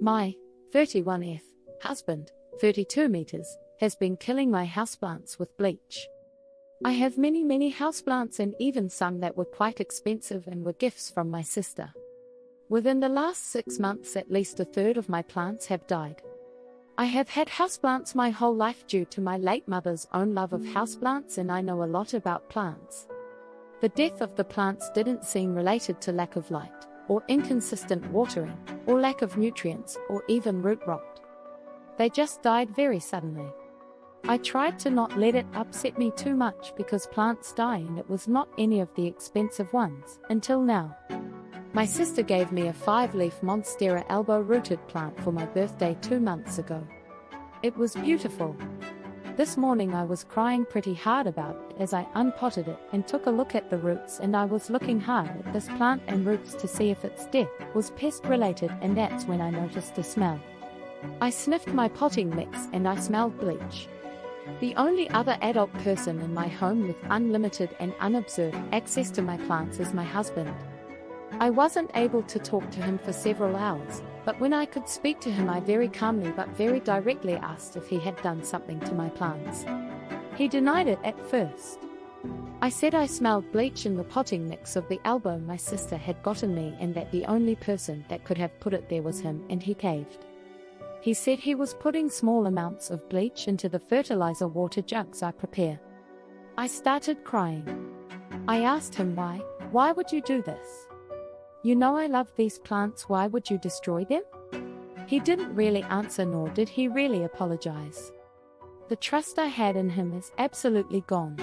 My 31th husband, 32 meters, has been killing my houseplants with bleach. I have many houseplants and even some that were quite expensive and were gifts from my sister. Within the last 6 months, at least a third of my plants have died. I have had houseplants my whole life due to my late mother's own love of houseplants, and I know a lot about plants. The death of the plants didn't seem related to lack of light, or inconsistent watering, or lack of nutrients, or even root rot. They just died very suddenly. I tried to not let it upset me too much because plants die, and it was not any of the expensive ones, until now. My sister gave me a 5-leaf Monstera elbow-rooted plant for my birthday 2 months ago. It was beautiful. This morning I was crying pretty hard about it as I unpotted it and took a look at the roots, and I was looking hard at this plant and roots to see if its death was pest-related, and that's when I noticed a smell. I sniffed my potting mix and I smelled bleach. The only other adult person in my home with unlimited and unobserved access to my plants is my husband. I wasn't able to talk to him for several hours, but when I could speak to him I very calmly but very directly asked if he had done something to my plants. He denied it at first. I said I smelled bleach in the potting mix of the elbow my sister had gotten me, and that the only person that could have put it there was him, and he caved. He said he was putting small amounts of bleach into the fertilizer water jugs I prepare. I started crying. I asked him why. Why would you do this? You know I love these plants, why would you destroy them? He didn't really answer, nor did he really apologize. The trust I had in him is absolutely gone.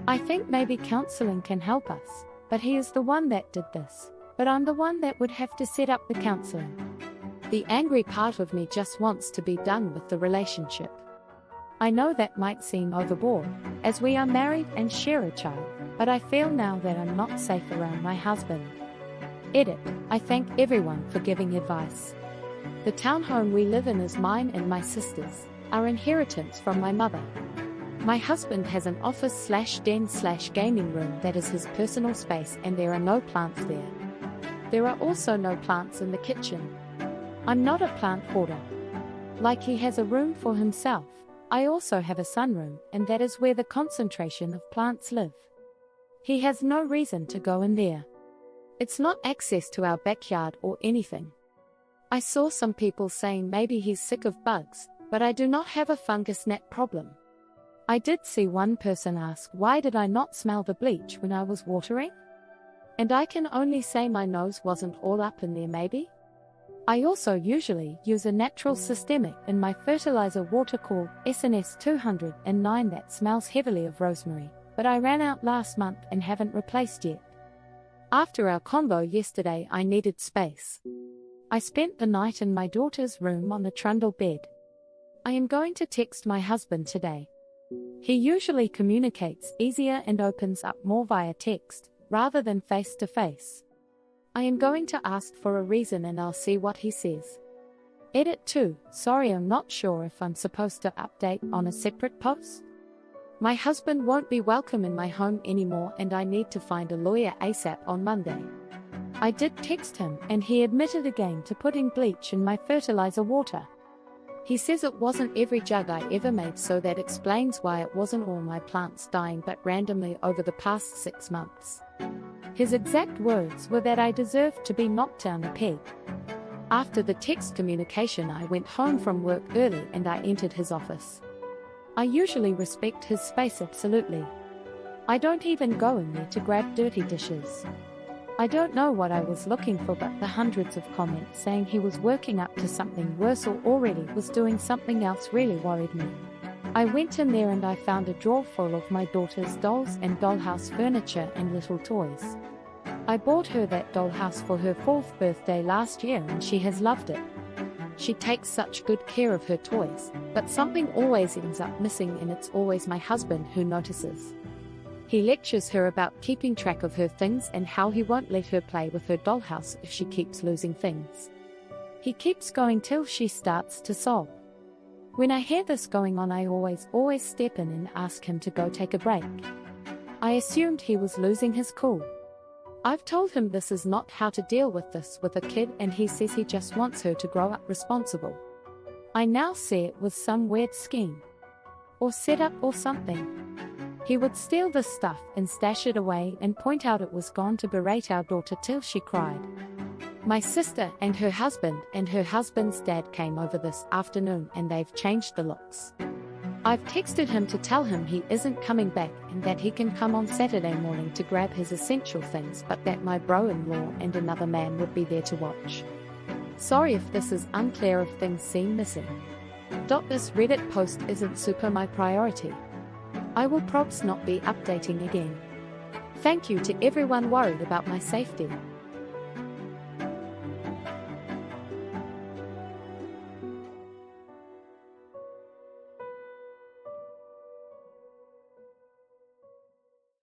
I think maybe counseling can help us, but he is the one that did this, but I'm the one that would have to set up the counseling. The angry part of me just wants to be done with the relationship. I know that might seem overboard, as we are married and share a child, but I feel now that I'm not safe around my husband. Edit. I thank everyone for giving advice. The townhome we live in is mine and my sister's, our inheritance from my mother. My husband has an office/den/gaming room that is his personal space, and there are no plants there. There are also no plants in the kitchen. I'm not a plant hoarder. Like he has a room for himself, I also have a sunroom, and that is where the concentration of plants live. He has no reason to go in there. It's not access to our backyard or anything. I saw some people saying maybe he's sick of bugs, but I do not have a fungus gnat problem. I did see one person ask why did I not smell the bleach when I was watering? And I can only say my nose wasn't all up in there maybe. I also usually use a natural systemic in my fertilizer water called SNS 209 that smells heavily of rosemary, but I ran out last month and haven't replaced yet. After our convo yesterday I needed space. I spent the night in my daughter's room on a trundle bed. I am going to text my husband today. He usually communicates easier and opens up more via text, rather than face to face. I am going to ask for a reason and I'll see what he says. Edit 2. Sorry, I'm not sure if I'm supposed to update on a separate post. My husband won't be welcome in my home anymore and I need to find a lawyer ASAP on Monday. I did text him and he admitted again to putting bleach in my fertilizer water. He says it wasn't every jug I ever made, so that explains why it wasn't all my plants dying but randomly over the past 6 months. His exact words were that I deserved to be knocked down a peg. After the text communication I went home from work early and I entered his office. I usually respect his space absolutely. I don't even go in there to grab dirty dishes. I don't know what I was looking for, but the hundreds of comments saying he was working up to something worse or already was doing something else really worried me. I went in there and I found a drawer full of my daughter's dolls and dollhouse furniture and little toys. I bought her that dollhouse for her 4th birthday last year and she has loved it. She takes such good care of her toys, but something always ends up missing and it's always my husband who notices. He lectures her about keeping track of her things and how he won't let her play with her dollhouse if she keeps losing things. He keeps going till she starts to sob. When I hear this going on I always step in and ask him to go take a break. I assumed he was losing his cool. I've told him this is not how to deal with this with a kid, and he says he just wants her to grow up responsible. I now see it was some weird scheme or setup or something. He would steal this stuff and stash it away and point out it was gone to berate our daughter till she cried. My sister and her husband's dad came over this afternoon, and they've changed the looks. I've texted him to tell him he isn't coming back and that he can come on Saturday morning to grab his essential things, but that my bro-in-law and another man would be there to watch. Sorry if this is unclear, if things seem missing. This Reddit post isn't super my priority. I will probs not be updating again. Thank you to everyone worried about my safety.